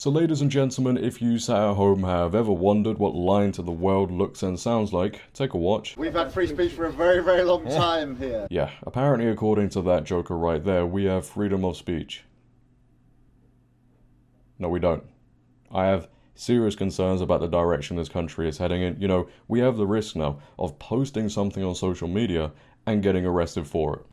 So ladies and gentlemen, if you sat at home have ever wondered what lying to the world looks and sounds like, take a watch. We've had free speech for a very, very long time here. Yeah, apparently according to that joker right there, we have freedom of speech. No, we don't. I have serious concerns about the direction this country is heading in. You know, we have the risk now of posting something on social media and getting arrested for it.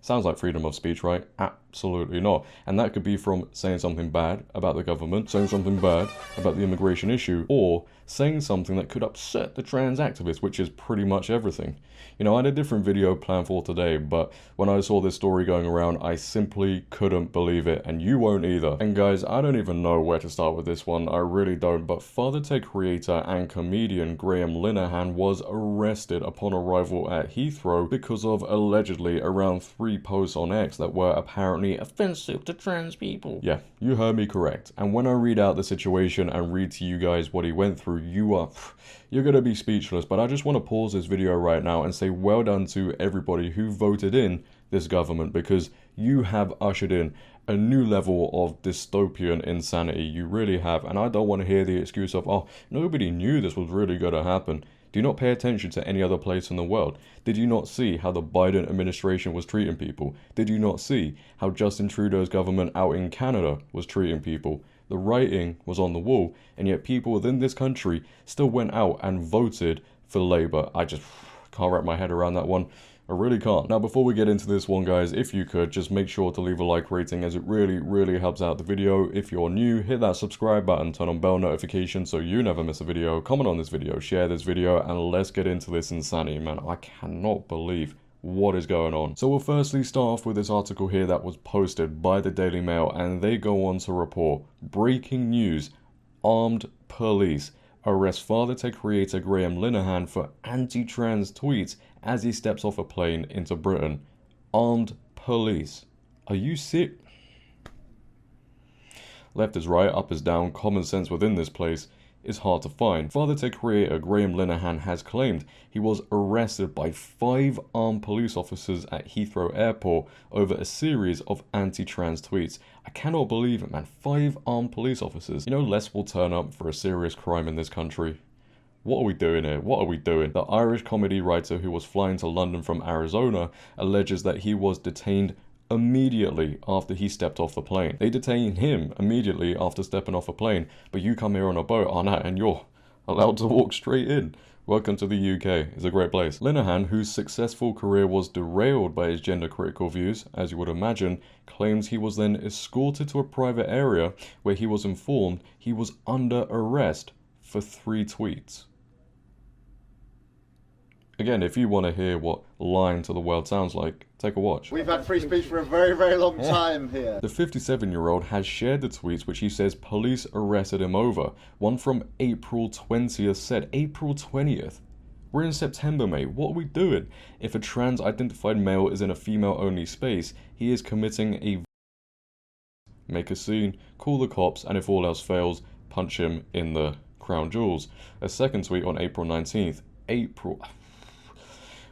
Sounds like freedom of speech, right? Absolutely not. And that could be from saying something bad about the government, saying something bad about the immigration issue, or saying something that could upset the trans activists, which is pretty much everything. You know, I had a different video planned for today, but when I saw this story going around, I simply couldn't believe it, and you won't either. And guys, I don't even know where to start with this one, I really don't, but FatherTech creator and comedian Graham Linehan was arrested upon arrival at Heathrow because of allegedly around 3 posts on X that were apparently offensive to trans people. Yeah, you heard me correct. And when I read out the situation and read to you guys what he went through, you're gonna be speechless. But I just want to pause this video right now and say well done to everybody who voted in this government, because you have ushered in a new level of dystopian insanity. You really have. And I don't want to hear the excuse of, oh, nobody knew this was really going to happen. Do you not pay attention to any other place in the world? Did you not see how the Biden administration was treating people? Did you not see how Justin Trudeau's government out in Canada was treating people? The writing was on the wall, and yet people within this country still went out and voted for Labour. I just can't wrap my head around that one. I really can't. Now, before we get into this one, guys, if you could, just make sure to leave a like rating, as it really helps out the video. If you're new, hit that subscribe button, turn on bell notifications so you never miss a video, comment on this video, share this video, and let's get into this insanity, man. I cannot believe what is going on. So we'll firstly start off with this article here that was posted by the Daily Mail, and they go on to report, breaking news, armed police arrest FatherTech creator Graham Linehan for anti-trans tweets as he steps off a plane into Britain. Armed police. Are you sick? Left is right, up is down, common sense within this place is hard to find. FatherTech creator Graham Linehan has claimed he was arrested by 5 armed police officers at Heathrow Airport over a series of anti-trans tweets. I cannot believe it, man. 5 armed police officers. You know, less will turn up for a serious crime in this country. What are we doing here? What are we doing? The Irish comedy writer who was flying to London from Arizona alleges that he was detained immediately after he stepped off the plane. They detained him immediately after stepping off a plane, but you come here on a boat, and you're allowed to walk straight in. Welcome to the UK. It's a great place. Linehan, whose successful career was derailed by his gender-critical views, as you would imagine, claims he was then escorted to a private area where he was informed he was under arrest for 3 tweets. Again, if you want to hear what lying to the world sounds like, take a watch. We've had free speech for a very, very long time here. The 57-year-old has shared the tweets which he says police arrested him over. One from April 20th said, April 20th? We're in September, mate. What are we doing? If a trans-identified male is in a female-only space, he is committing a make a scene, call the cops, and if all else fails, punch him in the crown jewels. A second tweet on April 19th,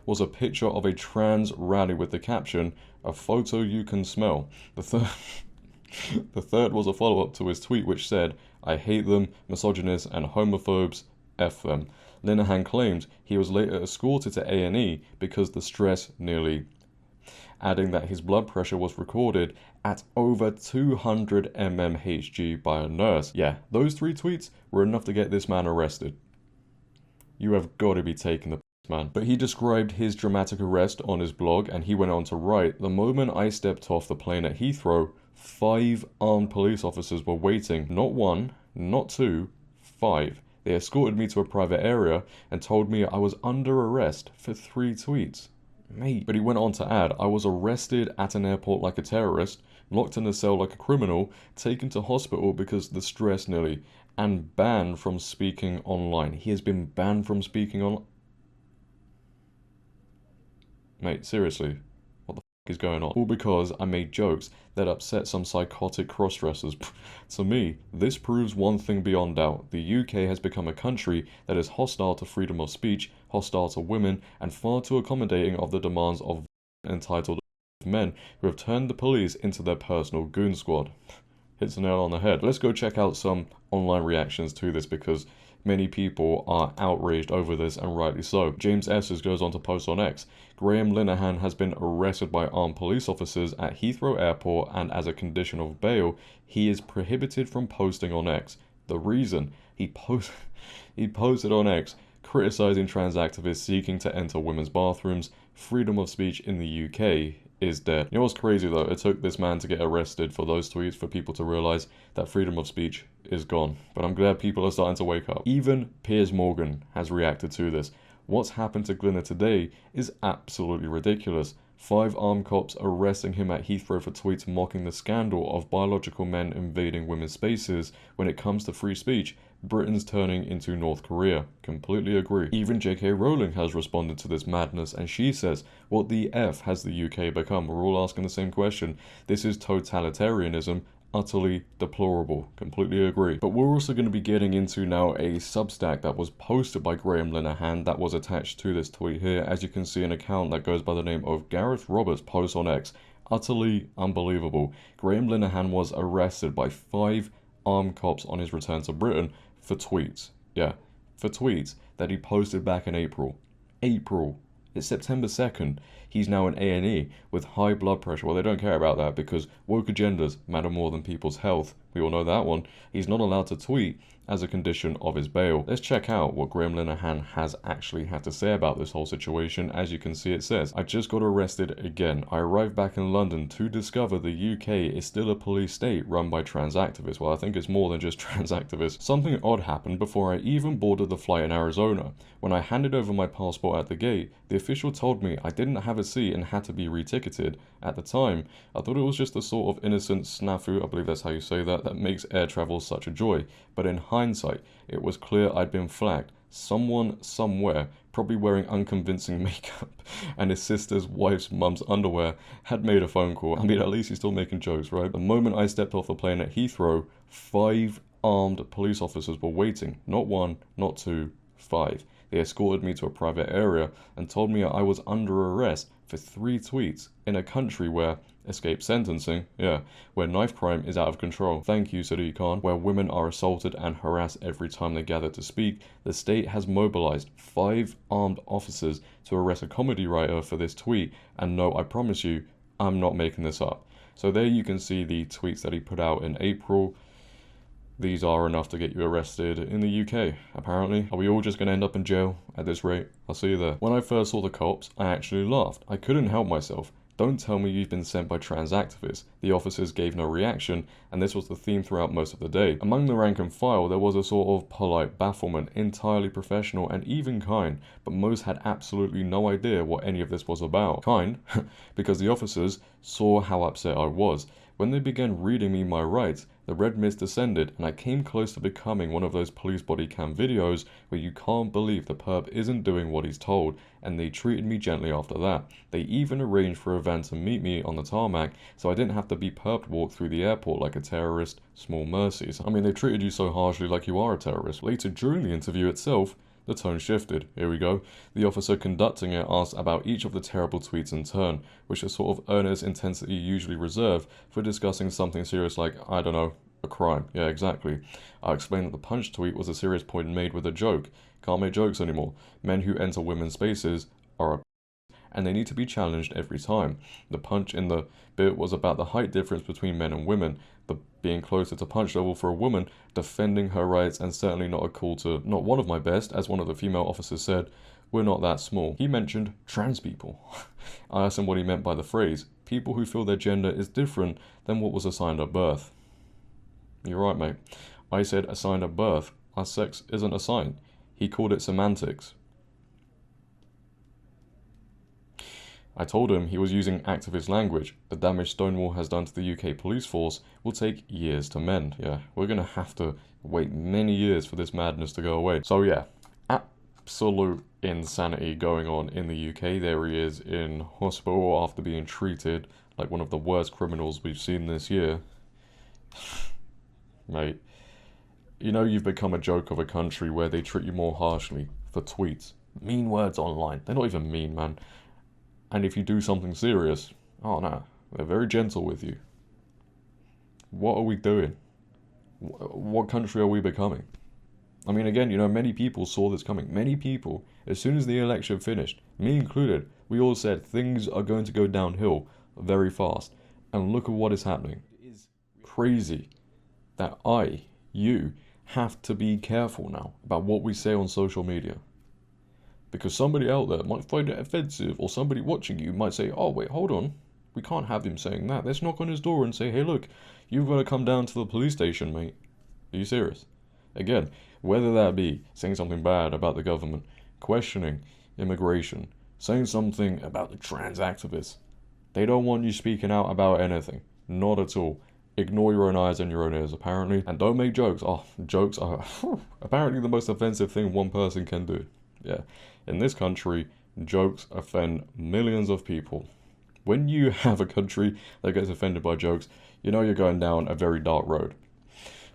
was a picture of a trans rally with the caption, "A photo you can smell." The third was a follow-up to his tweet which said, "I hate them, misogynists and homophobes, F them." Linehan claimed he was later escorted to A&E because the stress nearly, adding that his blood pressure was recorded at over 200 mmHg by a nurse. Yeah, those 3 tweets were enough to get this man arrested. You have got to be taking the man. But he described his dramatic arrest on his blog, and he went on to write, "The moment I stepped off the plane at Heathrow, 5 armed police officers were waiting. Not 1, not 2, 5. They escorted me to a private area and told me I was under arrest for 3 tweets. Mate." But he went on to add, "I was arrested at an airport like a terrorist, locked in a cell like a criminal, taken to hospital because of the stress nearly, and banned from speaking online." He has been banned from speaking online. Mate, seriously, what the f*** is going on? All because I made jokes that upset some psychotic cross-dressers. To me, this proves one thing beyond doubt. The UK has become a country that is hostile to freedom of speech, hostile to women, and far too accommodating of the demands of entitled men who have turned the police into their personal goon squad. hits the nail on the head. Let's go check out some online reactions to this because many people are outraged over this, and rightly so. James Esses goes on to post on X, Graham Linehan has been arrested by armed police officers at Heathrow Airport, and as a condition of bail, he is prohibited from posting on X. The reason he posted on X criticizing trans activists seeking to enter women's bathrooms. Freedom of speech in the UK is dead. You know what's crazy though? It took this man to get arrested for those tweets for people to realize that freedom of speech is gone. But I'm glad people are starting to wake up. Even Piers Morgan has reacted to this. What's happened to Glinner today is absolutely ridiculous. 5 armed cops arresting him at Heathrow for tweets mocking the scandal of biological men invading women's spaces. When it comes to free speech, Britain's turning into North Korea. Completely agree. Even J.K. Rowling has responded to this madness, and she says, what the F has the UK become? We're all asking the same question. This is totalitarianism. Utterly deplorable. Completely agree. But we're also going to be getting into now a Substack that was posted by Graham Linehan that was attached to this tweet here. As you can see, an account that goes by the name of Gareth Roberts posts on X. Utterly unbelievable. Graham Linehan was arrested by 5 armed cops on his return to Britain for tweets. Yeah, for tweets that he posted back in April. It's September 2nd. He's now in A&E with high blood pressure. Well, they don't care about that because woke agendas matter more than people's health. We all know that one. He's not allowed to tweet as a condition of his bail. Let's check out what Graham Linehan has actually had to say about this whole situation. As you can see, it says, I just got arrested again. I arrived back in London to discover the UK is still a police state run by trans activists. Well, I think it's more than just trans activists. Something odd happened before I even boarded the flight in Arizona. When I handed over my passport at the gate, the official told me I didn't have a seat and had to be reticketed. At the time, I thought it was just a sort of innocent snafu, I believe that's how you say that makes air travel such a joy. But in hindsight, it was clear I'd been flagged. Someone somewhere, probably wearing unconvincing makeup and his sister's wife's mum's underwear, had made a phone call. I mean, at least he's still making jokes, right? The moment I stepped off the plane at Heathrow, 5 armed police officers were waiting. Not 1, not 2, 5. They escorted me to a private area and told me I was under arrest for 3 tweets in a country where escape sentencing, where knife crime is out of control. Thank you, Sadiq Khan. Where women are assaulted and harassed every time they gather to speak, the state has mobilized 5 armed officers to arrest a comedy writer for this tweet. And no, I promise you, I'm not making this up. So there you can see the tweets that he put out in April. These are enough to get you arrested in the UK, apparently. Are we all just going to end up in jail at this rate? I'll see you there. When I first saw the cops, I actually laughed. I couldn't help myself. Don't tell me you've been sent by trans activists. The officers gave no reaction, and this was the theme throughout most of the day. Among the rank and file, there was a sort of polite bafflement, entirely professional and even kind, but most had absolutely no idea what any of this was about. Kind, because the officers saw how upset I was. When they began reading me my rights, the red mist descended, and I came close to becoming one of those police body cam videos where you can't believe the perp isn't doing what he's told, and they treated me gently after that. They even arranged for a van to meet me on the tarmac, so I didn't have to be perped walk through the airport like a terrorist. Small mercies. I mean, they treated you so harshly like you are a terrorist. Later during the interview itself, the tone shifted. Here we go. The officer conducting it asked about each of the terrible tweets in turn, which is sort of earnest intensity usually reserved for discussing something serious like, I don't know, a crime. Yeah, exactly. I explained that the punch tweet was a serious point made with a joke. Can't make jokes anymore. Men who enter women's spaces are a and they need to be challenged every time. The punch in the bit was about the height difference between men and women, but being closer to punch level for a woman, defending her rights, and certainly not a call to not one of my best, as one of the female officers said, we're not that small. He mentioned trans people. I asked him what he meant by the phrase, people who feel their gender is different than what was assigned at birth. You're right, mate. I said assigned at birth. Our sex isn't assigned. He called it semantics. I told him he was using activist language. The damage Stonewall has done to the UK police force will take years to mend. Yeah, we're going to have to wait many years for this madness to go away. So yeah, absolute insanity going on in the UK. There he is in hospital after being treated like one of the worst criminals we've seen this year. Mate, you know you've become a joke of a country where they treat you more harshly for tweets. Mean words online. They're not even mean, man. And if you do something serious, oh no, they're very gentle with you. What are we doing? What country are we becoming? I mean, again, many people saw this coming. Many people, as soon as the election finished, me included, we all said things are going to go downhill very fast. And look at what is happening. It is crazy that you have to be careful now about what we say on social media. Because somebody out there might find it offensive, or somebody watching you might say, oh, wait, hold on. We can't have him saying that. Let's knock on his door and say, hey, look, you've got to come down to the police station, mate. Are you serious? Again, whether that be saying something bad about the government, questioning immigration, saying something about the trans activists, they don't want you speaking out about anything. Not at all. Ignore your own eyes and your own ears, apparently. And don't make jokes. Oh, jokes are apparently the most offensive thing one person can do. Yeah. In this country, jokes offend millions of people. When you have a country that gets offended by jokes, you're going down a very dark road.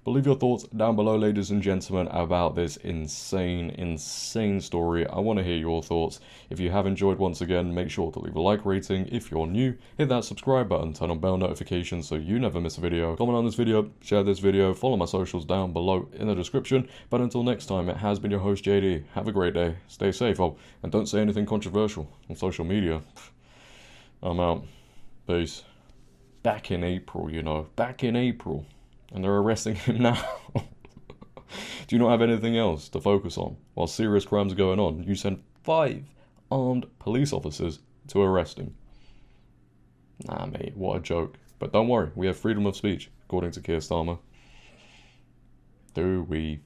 But leave your thoughts down below, ladies and gentlemen, about this insane story. I want to hear your thoughts. If you have enjoyed, once again, make sure to leave a like rating. If you're new, hit that subscribe button, turn on bell notifications so you never miss a video. Comment on this video, share this video, follow my socials down below in the description. But until next time, it has been your host, JD. Have a great day. Stay safe. Oh, and don't say anything controversial on social media. I'm out. Peace. Back in April, back in April. And they're arresting him now. Do you not have anything else to focus on while serious crimes are going on? You send 5 armed police officers to arrest him. Nah, mate, what a joke. But don't worry, we have freedom of speech, according to Keir Starmer. Do we?